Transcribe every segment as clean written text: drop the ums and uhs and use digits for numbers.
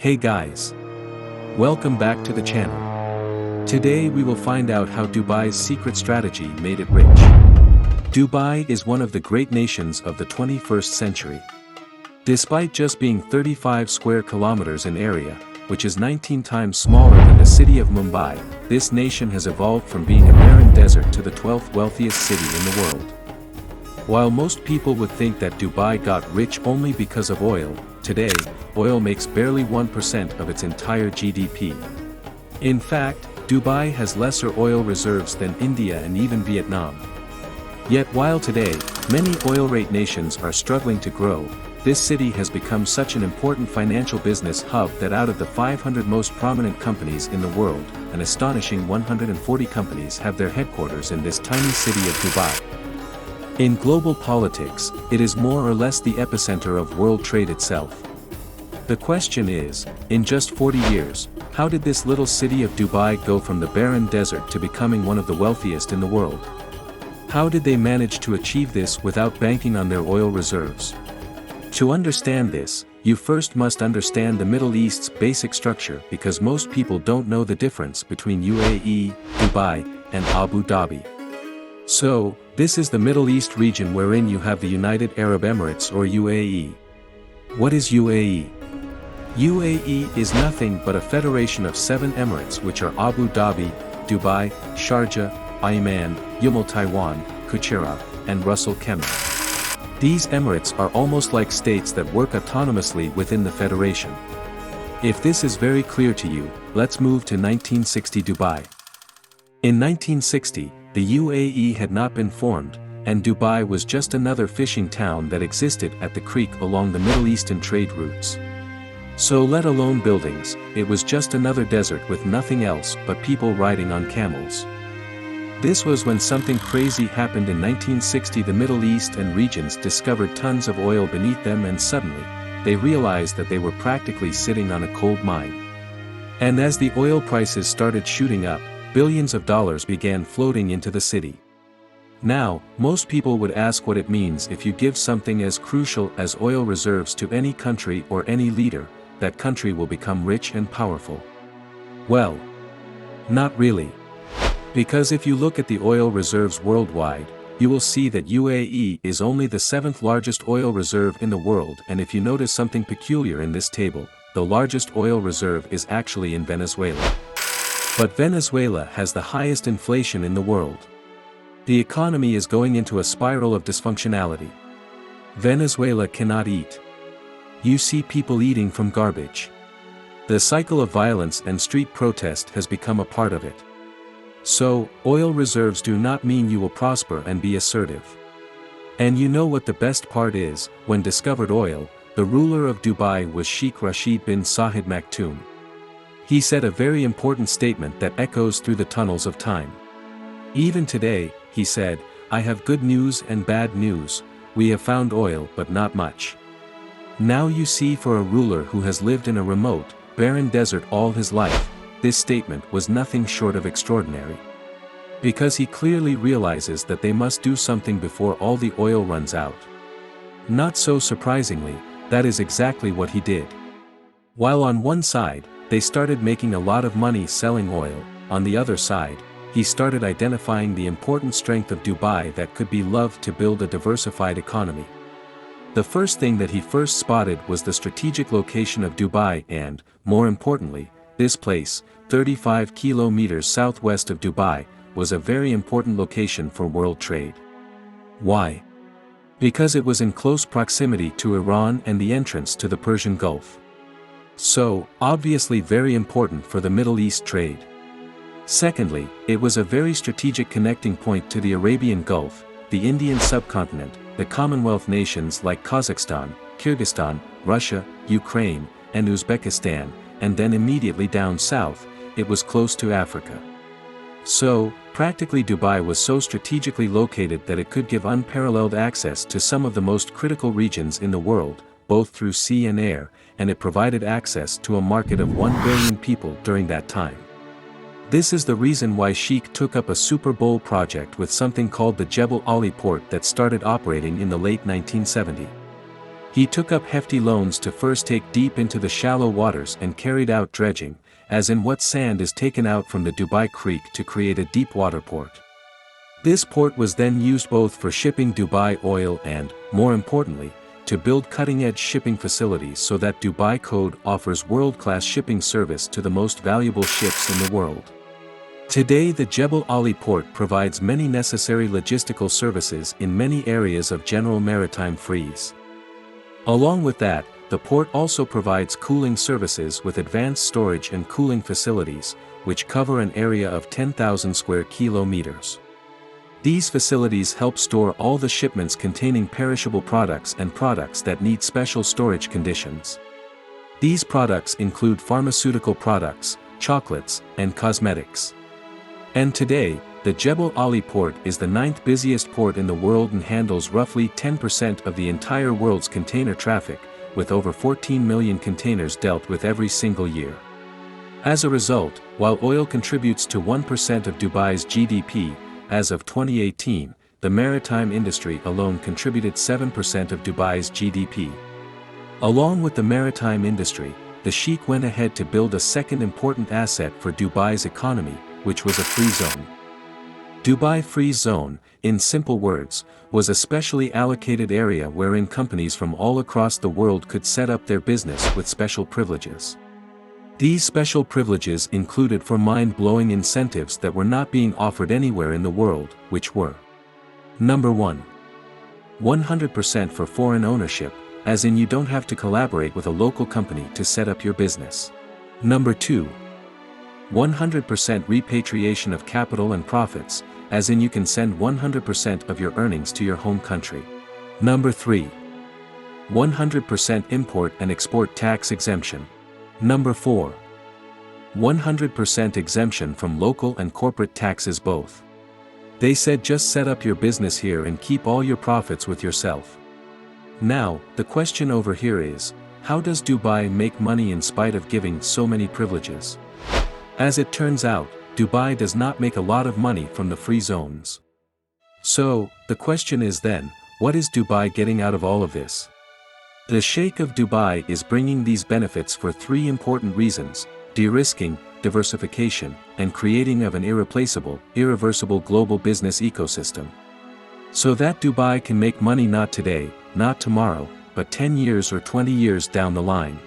Hey guys! Welcome back to the channel. Today we will find out how Dubai's secret strategy made it rich. Dubai is one of the great nations of the 21st century. Despite just being 35 square kilometers in area, which is 19 times smaller than the city of Mumbai, this nation has evolved from being a barren desert to the 12th wealthiest city in the world. While most people would think that Dubai got rich only because of oil, today, oil makes barely 1% of its entire GDP. In fact, Dubai has lesser oil reserves than India and even Vietnam. Yet while today, many oil-rich nations are struggling to grow, this city has become such an important financial business hub that out of the 500 most prominent companies in the world, an astonishing 140 companies have their headquarters in this tiny city of Dubai. In global politics, it is more or less the epicenter of world trade itself. The question is, in just 40 years, how did this little city of Dubai go from the barren desert to becoming one of the wealthiest in the world? How did they manage to achieve this without banking on their oil reserves? To understand this, you first must understand the Middle East's basic structure because most people don't know the difference between UAE, Dubai, and Abu Dhabi. So, this is the Middle East region wherein you have the United Arab Emirates or UAE. What is UAE? UAE is nothing but a federation of 7 emirates which are Abu Dhabi, Dubai, Sharjah, Ayman, Yumul Taiwan, Kuchera, and Ras Al Khaimah. These emirates are almost like states that work autonomously within the federation. If this is very clear to you, let's move to 1960 Dubai. In 1960, the UAE had not been formed, and Dubai was just another fishing town that existed at the creek along the Middle Eastern trade routes. So let alone buildings, it was just another desert with nothing else but people riding on camels. This was when something crazy happened in 1960. The Middle East and regions discovered tons of oil beneath them and suddenly, they realized that they were practically sitting on a gold mine. And as the oil prices started shooting up, billions of dollars began floating into the city. Now, most people would ask what it means if you give something as crucial as oil reserves to any country or any leader, that country will become rich and powerful. Well, not really. Because if you look at the oil reserves worldwide, you will see that UAE is only the 7th largest oil reserve in the world, and if you notice something peculiar in this table, the largest oil reserve is actually in Venezuela. But Venezuela has the highest inflation in the world. The economy is going into a spiral of dysfunctionality. Venezuela cannot eat. You see people eating from garbage. The cycle of violence and street protest has become a part of it. So, oil reserves do not mean you will prosper and be assertive. And you know what the best part is, when discovered oil, the ruler of Dubai was Sheikh Rashid bin Zayed Maktoum. He said a very important statement that echoes through the tunnels of time. Even today, he said, I have good news and bad news, we have found oil but not much. Now you see, for a ruler who has lived in a remote, barren desert all his life, this statement was nothing short of extraordinary. Because he clearly realizes that they must do something before all the oil runs out. Not so surprisingly, that is exactly what he did. While on one side, they started making a lot of money selling oil, on the other side, he started identifying the important strength of Dubai that could be loved to build a diversified economy. The first thing that he first spotted was the strategic location of Dubai and, more importantly, this place, 35 kilometers southwest of Dubai, was a very important location for world trade. Why? Because it was in close proximity to Iran and the entrance to the Persian Gulf. So, obviously very important for the Middle East trade. Secondly, it was a very strategic connecting point to the Arabian Gulf, the Indian subcontinent, the Commonwealth nations like Kazakhstan, Kyrgyzstan, Russia, Ukraine, and Uzbekistan, and then immediately down south, it was close to Africa. So, practically Dubai was so strategically located that it could give unparalleled access to some of the most critical regions in the world, both through sea and air, and it provided access to a market of 1 billion people during that time. This is the reason why Sheikh took up a super bold project with something called the Jebel Ali port that started operating in the late 1970s. He took up hefty loans to first take deep into the shallow waters and carried out dredging, as in what sand is taken out from the Dubai Creek to create a deep water port. This port was then used both for shipping Dubai oil and, more importantly, to build cutting-edge shipping facilities so that Dubai Code offers world-class shipping service to the most valuable ships in the world. Today the Jebel Ali port provides many necessary logistical services in many areas of general maritime freeze. Along with that, the port also provides cooling services with advanced storage and cooling facilities, which cover an area of 10,000 square kilometers. These facilities help store all the shipments containing perishable products and products that need special storage conditions. These products include pharmaceutical products, chocolates, and cosmetics. And today, the Jebel Ali port is the 9th busiest port in the world and handles roughly 10% of the entire world's container traffic, with over 14 million containers dealt with every single year. As a result, while oil contributes to 1% of Dubai's GDP, as of 2018, the maritime industry alone contributed 7% of Dubai's GDP. Along with the maritime industry, the Sheikh went ahead to build a second important asset for Dubai's economy, which was a free zone. Dubai Free Zone, in simple words, was a specially allocated area wherein companies from all across the world could set up their business with special privileges. These special privileges included for mind-blowing incentives that were not being offered anywhere in the world, which were: Number 1. 100% for foreign ownership, as in you don't have to collaborate with a local company to set up your business. Number 2. 100% repatriation of capital and profits, as in you can send 100% of your earnings to your home country. Number 3. 100% import and export tax exemption. Number 4. 100% exemption from local and corporate taxes both. They said just set up your business here and keep all your profits with yourself. Now, the question over here is, how does Dubai make money in spite of giving so many privileges? As it turns out, Dubai does not make a lot of money from the free zones. So, the question is then, what is Dubai getting out of all of this? The Sheikh of Dubai is bringing these benefits for 3 important reasons: de-risking, diversification, and creating of an irreversible global business ecosystem. So that Dubai can make money not today, not tomorrow, but 10 years or 20 years down the line.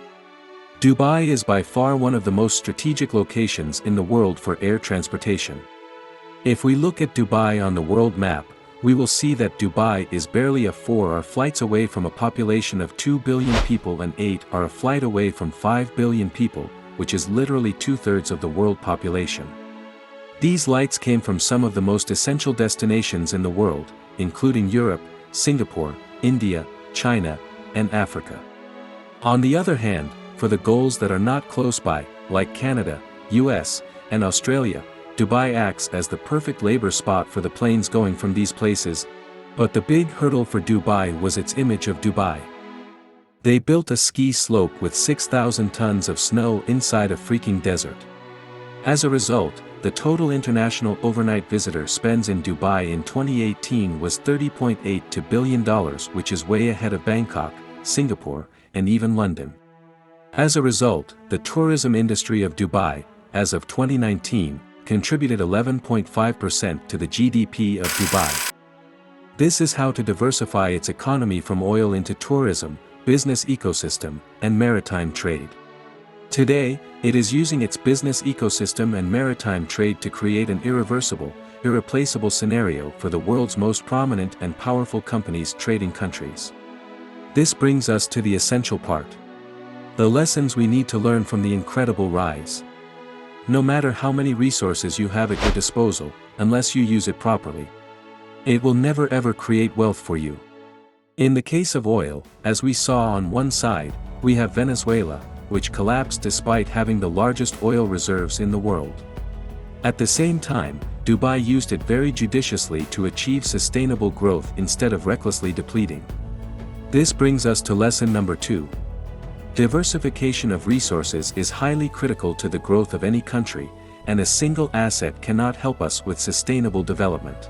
Dubai is by far one of the most strategic locations in the world for air transportation. If we look at Dubai on the world map, we will see that Dubai is barely a 4-hour flights away from a population of 2 billion people and 8-hour flight away from 5 billion people, which is literally 2/3 of the world population. These lights came from some of the most essential destinations in the world, including Europe, Singapore, India, China, and Africa. On the other hand, for the goals that are not close by, like Canada, US, and Australia, Dubai acts as the perfect labor spot for the planes going from these places. But the big hurdle for Dubai was its image of Dubai. They built a ski slope with 6,000 tons of snow inside a freaking desert. As a result, the total international overnight visitor spends in Dubai in 2018 was $30.8 billion, which is way ahead of Bangkok, Singapore, and even London. As a result, the tourism industry of Dubai, as of 2019, contributed 11.5% to the GDP of Dubai. This is how to diversify its economy from oil into tourism, business ecosystem, and maritime trade. Today, it is using its business ecosystem and maritime trade to create an irreplaceable scenario for the world's most prominent and powerful companies trading countries. This brings us to the essential part. The lessons we need to learn from the incredible rise. No matter how many resources you have at your disposal, unless you use it properly, it will never ever create wealth for you. In the case of oil, as we saw on one side, we have Venezuela, which collapsed despite having the largest oil reserves in the world. At the same time, Dubai used it very judiciously to achieve sustainable growth instead of recklessly depleting. This brings us to lesson number 2. Diversification of resources is highly critical to the growth of any country, and a single asset cannot help us with sustainable development.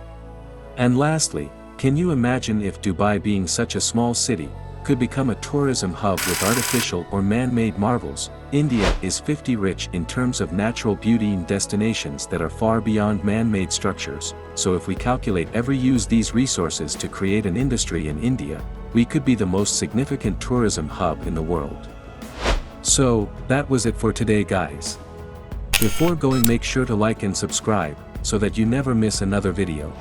And lastly, can you imagine if Dubai, being such a small city, could become a tourism hub with artificial or man-made marvels. India is 50 rich in terms of natural beauty and destinations that are far beyond man-made structures, so if we calculate every use these resources to create an industry in India, we could be the most significant tourism hub in the world. So, that was it for today guys. Before going, make sure to like and subscribe, so that you never miss another video.